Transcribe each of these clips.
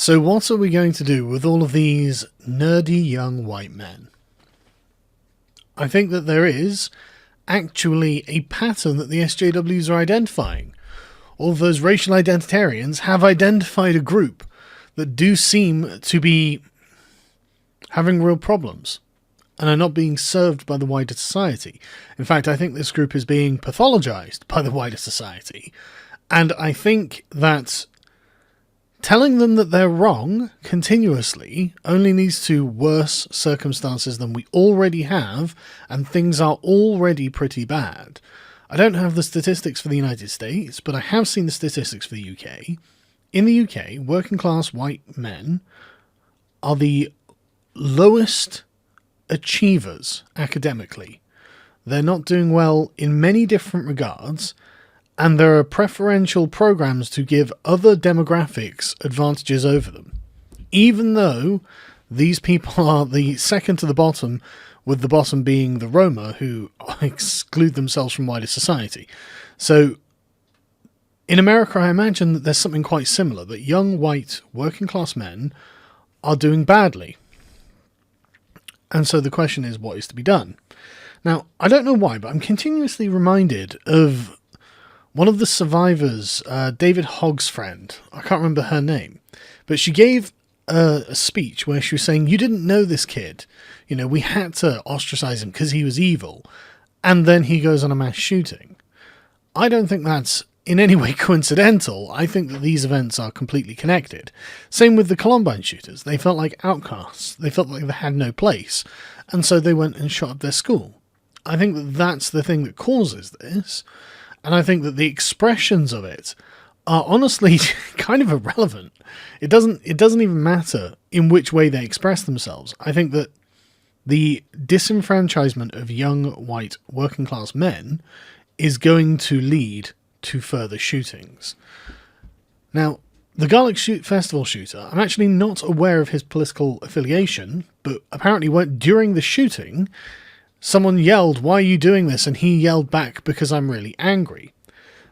So what are we going to do with all of these nerdy young white men? I think that there is actually a pattern that the SJWs are identifying. All of those racial identitarians have identified a group that do seem to be having real problems and are not being served by the wider society. In fact, I think this group is being pathologized by the wider society. And I think that telling them that they're wrong continuously only leads to worse circumstances than we already have, and things are already pretty bad. I don't have the statistics for the United States, but I have seen the statistics for the UK. In the UK, working class white men are the lowest achievers academically. They're not doing well in many different regards, and there are preferential programs to give other demographics advantages over them, even though these people are the second to the bottom, with the bottom being the Roma, who exclude themselves from wider society. So in America, I imagine that there's something quite similar, that young white working class men are doing badly. And so the question is, what is to be done? Now, I don't know why, but I'm continuously reminded of one of the survivors, David Hogg's friend. I can't remember her name, but she gave a speech where she was saying, you didn't know this kid. You know, we had to ostracize him because he was evil. And then he goes on a mass shooting. I don't think that's in any way coincidental. I think that these events are completely connected. Same with the Columbine shooters. They felt like outcasts. They felt like they had no place. And so they went and shot up their school. I think that that's the thing that causes this. And I think that the expressions of it are honestly kind of irrelevant. It doesn't even matter in which way they express themselves. I think that the disenfranchisement of young white working class men is going to lead to further shootings. Now, the Garlic Festival shooter, I'm actually not aware of his political affiliation, but apparently during the shooting, someone yelled, "Why are you doing this?" And he yelled back, "Because I'm really angry."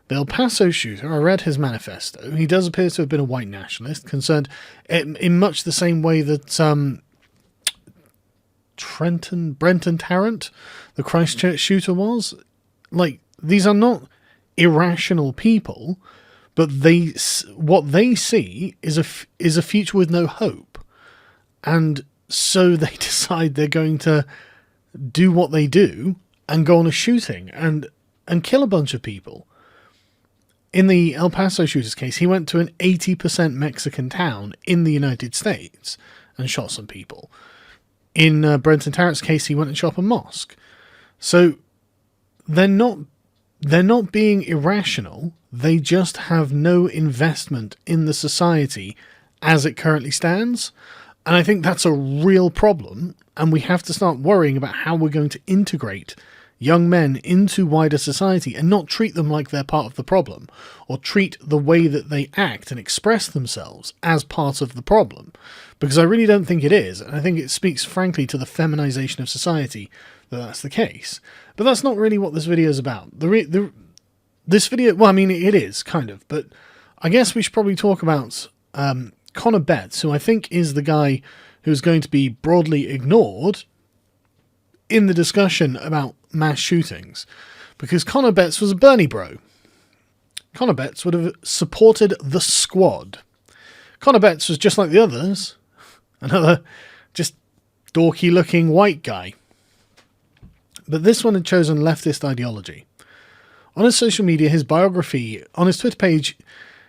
The El Paso shooter, I read his manifesto. He does appear to have been a white nationalist, concerned in much the same way that Brenton Tarrant, the Christchurch shooter, was. Like, these are not irrational people, but what they see is a future with no hope, and so they decide they're going to do what they do and go on a shooting and kill a bunch of people. In the El Paso shooter's case, he went to an 80% Mexican town in the United States and shot some people. In Brenton Tarrant's case, he went and shot up a mosque. So they're not being irrational. They just have no investment in the society as it currently stands. And I think that's a real problem. And we have to start worrying about how we're going to integrate young men into wider society and not treat them like they're part of the problem, or treat the way that they act and express themselves as part of the problem. Because I really don't think it is. And I think it speaks, frankly, to the feminization of society that that's the case. But that's not really what this video is about. This video, well, I mean, it is, kind of. But I guess we should probably talk about Connor Betts, who I think is the guy who's going to be broadly ignored in the discussion about mass shootings. Because Connor Betts was a Bernie bro. Connor Betts would have supported the squad. Connor Betts was just like the others. Another just dorky-looking white guy. But this one had chosen leftist ideology. On his social media, his biography, on his Twitter page,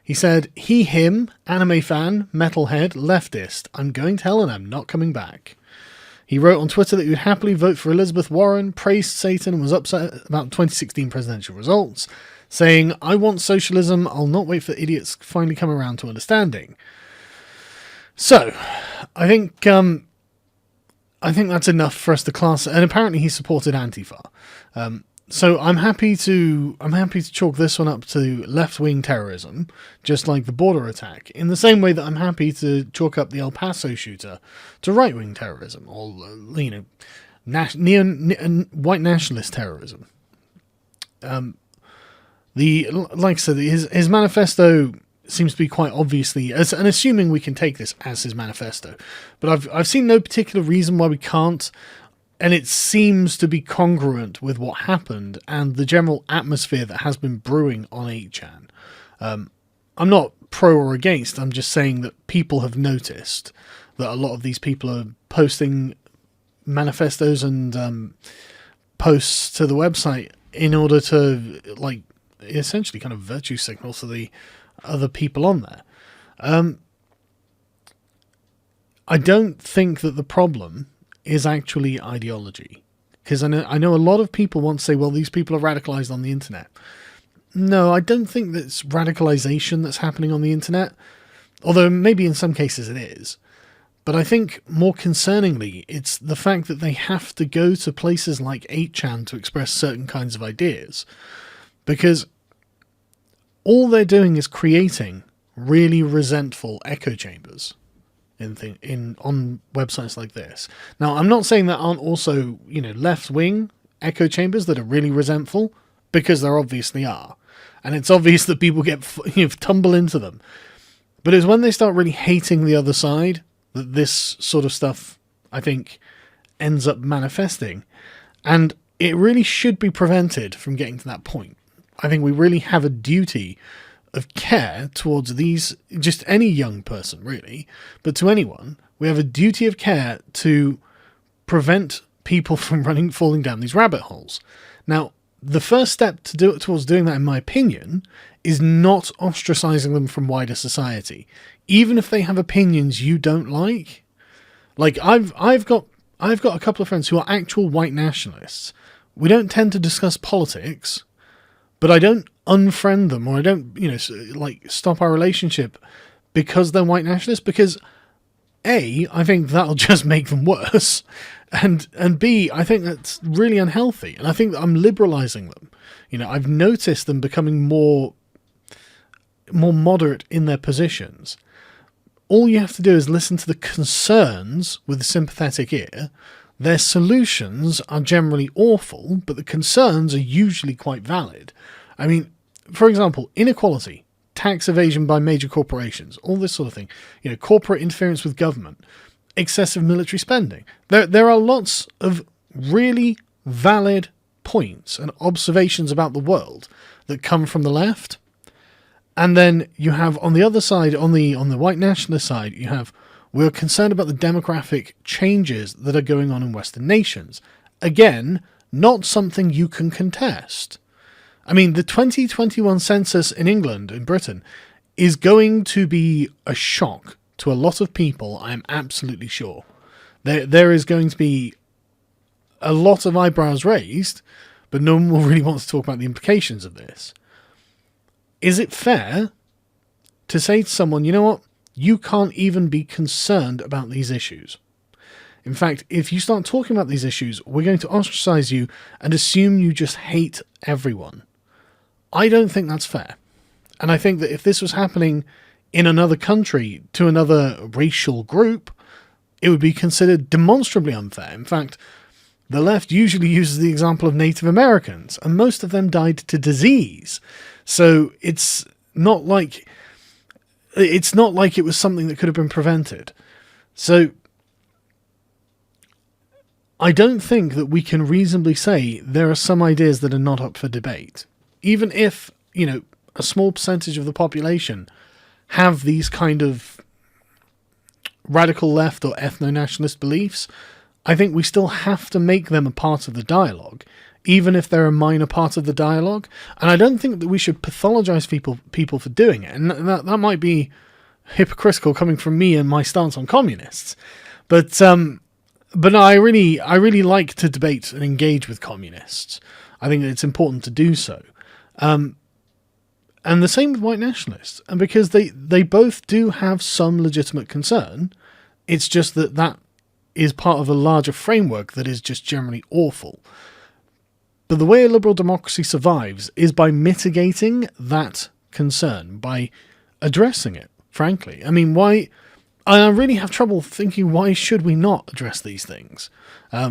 he said, "He, him, anime fan, metalhead, leftist. I'm going to hell and I'm not coming back." He wrote on Twitter that he would happily vote for Elizabeth Warren, praised Satan, and was upset about 2016 presidential results, saying, "I want socialism. I'll not wait for idiots to finally come around to understanding." So, I think that's enough for us to class. And apparently, he supported Antifa. So I'm happy to chalk this one up to left-wing terrorism, just like the border attack, in the same way that I'm happy to chalk up the El Paso shooter to right-wing terrorism, or white nationalist terrorism. Like I said, his manifesto seems to be quite obviously, and assuming we can take this as his manifesto, but I've seen no particular reason why we can't, and it seems to be congruent with what happened and the general atmosphere that has been brewing on 8chan. I'm not pro or against, I'm just saying that people have noticed that a lot of these people are posting manifestos and posts to the website in order to, like, essentially kind of virtue signal to the other people on there. I don't think that the problem is actually ideology, because I know a lot of people want to say, well, these people are radicalized on the internet. No, I don't think that it's radicalization that's happening on the internet, although maybe in some cases it is. But I think more concerningly, it's the fact that they have to go to places like 8chan to express certain kinds of ideas, because all they're doing is creating really resentful echo chambers on websites like this. Now, I'm not saying there aren't also, left-wing echo chambers that are really resentful, because there obviously are. And it's obvious that people tumble into them. But it's when they start really hating the other side that this sort of stuff, I think, ends up manifesting. And it really should be prevented from getting to that point. I think we really have a duty of care towards these, just any young person, really, but to anyone, we have a duty of care to prevent people from falling down these rabbit holes. Now, the first step towards doing that, in my opinion, is not ostracizing them from wider society, even if they have opinions you don't like. Like, I've got a couple of friends who are actual white nationalists. We don't tend to discuss politics, but I don't unfriend them, or I don't, stop our relationship because they're white nationalists, because A, I think that'll just make them worse, and B, I think that's really unhealthy, and I think that I'm liberalizing them. I've noticed them becoming more moderate in their positions. All you have to do is listen to the concerns with a sympathetic ear. Their solutions are generally awful, but the concerns are usually quite valid. I mean, for example, inequality, tax evasion by major corporations, all this sort of thing, corporate interference with government, excessive military spending. There are lots of really valid points and observations about the world that come from the left. And then you have, on the other side, on the white nationalist side, you have, we're concerned about the demographic changes that are going on in Western nations. Again, not something you can contest. I mean, the 2021 census in England, in Britain, is going to be a shock to a lot of people, I am absolutely sure. There is going to be a lot of eyebrows raised, but no one will really want to talk about the implications of this. Is it fair to say to someone, you know what, you can't even be concerned about these issues? In fact, if you start talking about these issues, we're going to ostracize you and assume you just hate everyone. I don't think that's fair. And I think that if this was happening in another country to another racial group, it would be considered demonstrably unfair. In fact, the left usually uses the example of Native Americans, and most of them died to disease. So it's not like it was something that could have been prevented. So I don't think that we can reasonably say there are some ideas that are not up for debate. Even if, a small percentage of the population have these kind of radical left or ethno-nationalist beliefs, I think we still have to make them a part of the dialogue, even if they're a minor part of the dialogue. And I don't think that we should pathologize people for doing it. And that might be hypocritical coming from me and my stance on communists. But no, I really like to debate and engage with communists. I think that it's important to do so. And the same with white nationalists. And because they both do have some legitimate concern, it's just that is part of a larger framework that is just generally awful. But the way a liberal democracy survives is by mitigating that concern, by addressing it, frankly. I mean, why... I really have trouble thinking, why should we not address these things? I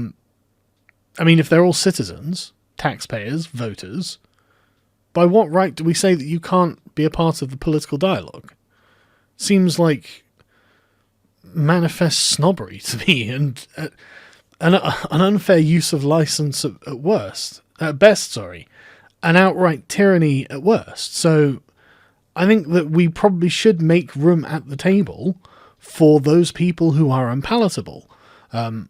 mean, if they're all citizens, taxpayers, voters, by what right do we say that you can't be a part of the political dialogue. Seems like manifest snobbery to me, and an unfair use of license at best, an outright tyranny at worst. So I think that we probably should make room at the table for those people who are unpalatable. I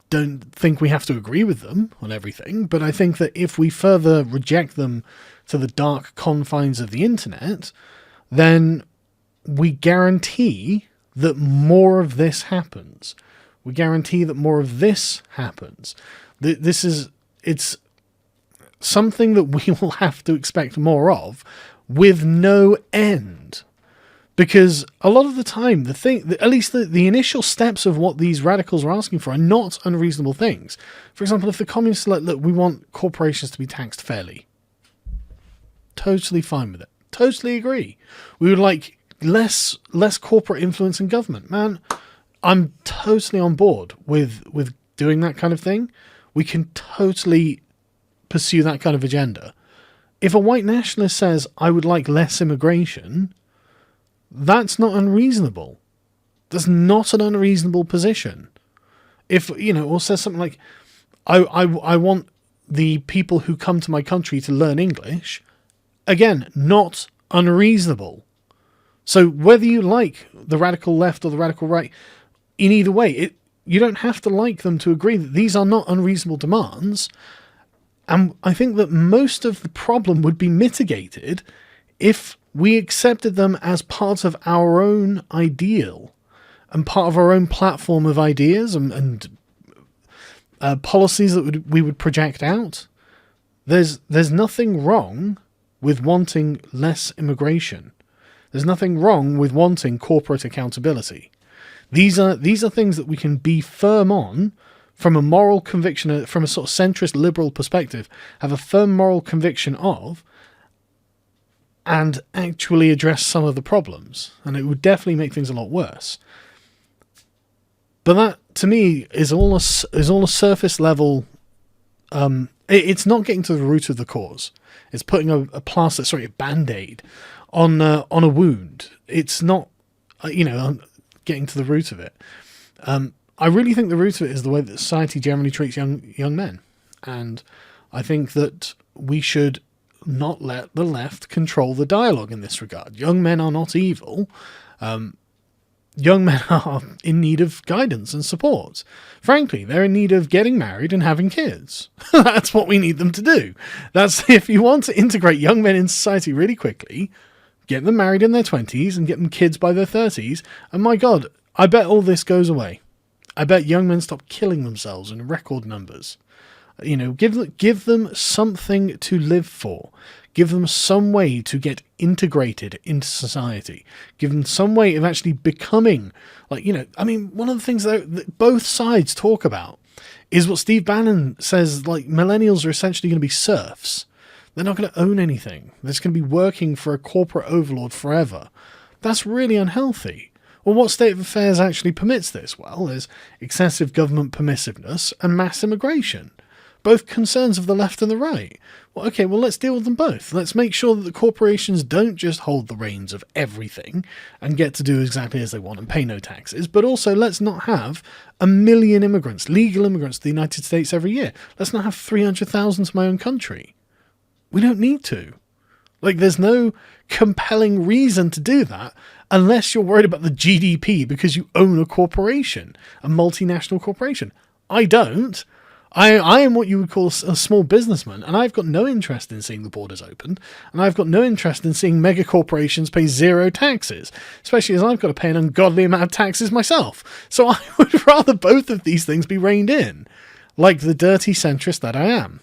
don't think we have to agree with them on everything, but I think that if we further reject them to the dark confines of the internet, then we guarantee that more of this happens. We guarantee that more of this happens. It's something that we will have to expect more of with no end. Because a lot of the time, at least the initial steps of what these radicals are asking for are not unreasonable things. For example, if the communists are like, look, we want corporations to be taxed fairly. Totally fine with it. Totally agree. We would like less corporate influence in government. Man, I'm totally on board with doing that kind of thing. We can totally pursue that kind of agenda. If a white nationalist says, I would like less immigration, that's not unreasonable. That's not an unreasonable position. If, or says something like, I want the people who come to my country to learn English, again, not unreasonable. So whether you like the radical left or the radical right, in either way, you don't have to like them to agree that these are not unreasonable demands. And I think that most of the problem would be mitigated if we accepted them as part of our own ideal and part of our own platform of ideas and policies that we would project out. There's nothing wrong with wanting less immigration. There's nothing wrong with wanting corporate accountability. These are things that we can be firm on from a moral conviction, from a sort of centrist liberal perspective, have a firm moral conviction of, and actually address some of the problems. And it would definitely make things a lot worse. But that, to me, is all a surface level. It's not getting to the root of the cause. It's putting a Band-Aid on a wound. It's not, getting to the root of it. I really think the root of it is the way that society generally treats young men. And I think that we should not let the left control the dialogue in this regard. Young men are not evil. Young men are in need of guidance and support. Frankly, they're in need of getting married and having kids. That's what we need them to do. That's, if you want to integrate young men in society really quickly, get them married in their 20s and get them kids by their 30s. And my God, I bet all this goes away. I bet young men stop killing themselves in record numbers. Give them something to live for. Give them some way to get integrated into society. Give them some way of actually becoming, one of the things that both sides talk about is what Steve Bannon says, millennials are essentially going to be serfs. They're not going to own anything. They're just going to be working for a corporate overlord forever. That's really unhealthy. Well, what state of affairs actually permits this? Well, there's excessive government permissiveness and mass immigration. Both concerns of the left and the right. Well, okay, let's deal with them both. Let's make sure that the corporations don't just hold the reins of everything and get to do exactly as they want and pay no taxes, but also let's not have 1 million immigrants, legal immigrants to the United States every year. Let's not have 300,000 to my own country. We don't need to. There's no compelling reason to do that unless you're worried about the GDP because you own a corporation, a multinational corporation. I don't. I am what you would call a small businessman, and I've got no interest in seeing the borders opened, and I've got no interest in seeing mega corporations pay zero taxes, especially as I've got to pay an ungodly amount of taxes myself. So I would rather both of these things be reined in, like the dirty centrist that I am.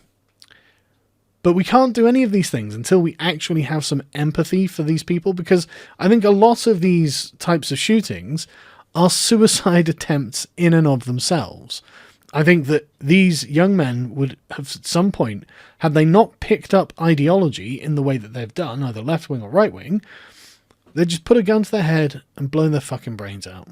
But we can't do any of these things until we actually have some empathy for these people, because I think a lot of these types of shootings are suicide attempts in and of themselves. I think that these young men would have at some point, had they not picked up ideology in the way that they've done, either left-wing or right-wing, they'd just put a gun to their head and blow their fucking brains out.